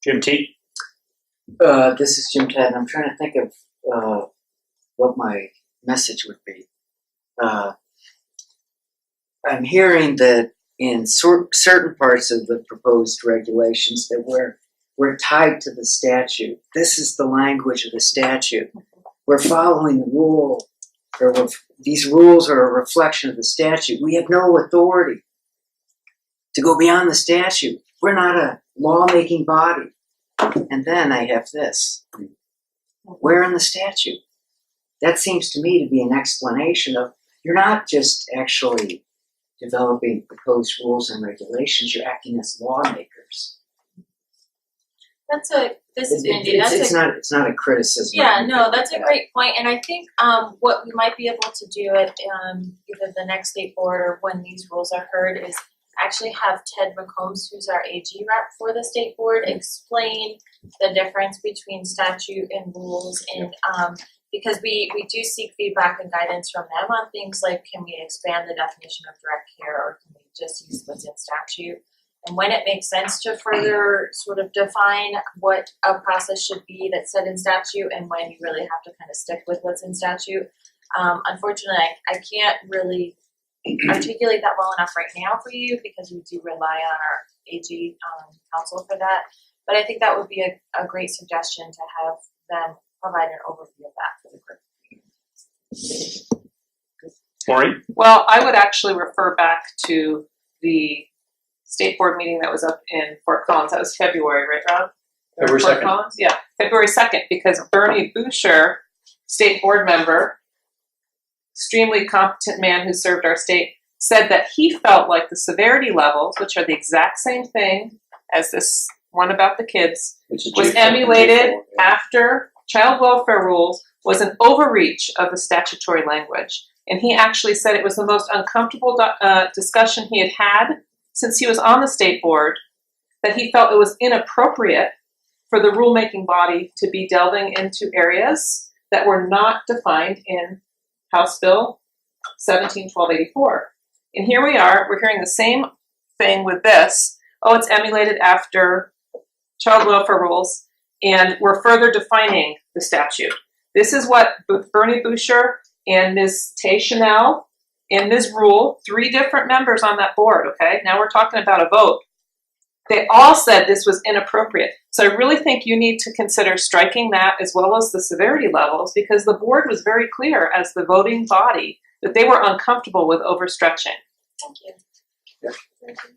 Jim T. This is Jim Ted, and I'm trying to think of what my message would be. I'm hearing that in certain parts of the proposed regulations that we're tied to the statute. This is the language of the statute. We're following the rule, or these rules are a reflection of the statute. We have no authority to go beyond the statute. We're not a lawmaking body. And then I have this. Where in the statute? That seems to me to be an explanation of you're not just actually developing proposed rules and regulations, you're acting as lawmakers. This is Mindy. It's not a criticism. Yeah, no, that's a great point. And I think what we might be able to do at either the next state board or when these rules are heard is actually have Ted McCombs, who's our AG rep for the state board, explain the difference between statute and rules, and because we do seek feedback and guidance from them on things like, can we expand the definition of direct care, or can we just use what's in statute? And when it makes sense to further sort of define what a process should be that's set in statute, and when you really have to kind of stick with what's in statute. Unfortunately, I can't really articulate that well enough right now for you, because we do rely on our AG counsel for that. But I think that would be a great suggestion to have them provide an overview of that for the group. Maureen? Well, I would actually refer back to the state board meeting that was up in Fort Collins. That was February, right, Rob? February Fort 2nd. Collins? Yeah, February 2nd, because Bernie Boucher, state board member, extremely competent man who served our state, said that he felt like the severity levels, which are the exact same thing as this one about the kids, was emulated after child welfare rules, was an overreach of the statutory language. And he actually said it was the most uncomfortable discussion he had had since he was on the state board, that he felt it was inappropriate for the rulemaking body to be delving into areas that were not defined in House Bill 17-1284. And here we are, we're hearing the same thing with this. Oh, it's emulated after child welfare rules, and we're further defining the statute. This is what Bernie Boucher and Ms. Tay Chanel and Ms. Rule, 3 different members on that board, okay? Now we're talking about a vote. They all said this was inappropriate. So I really think you need to consider striking that as well as the severity levels, because the board was very clear as the voting body that they were uncomfortable with overstretching. Thank you. Yeah. Thank you.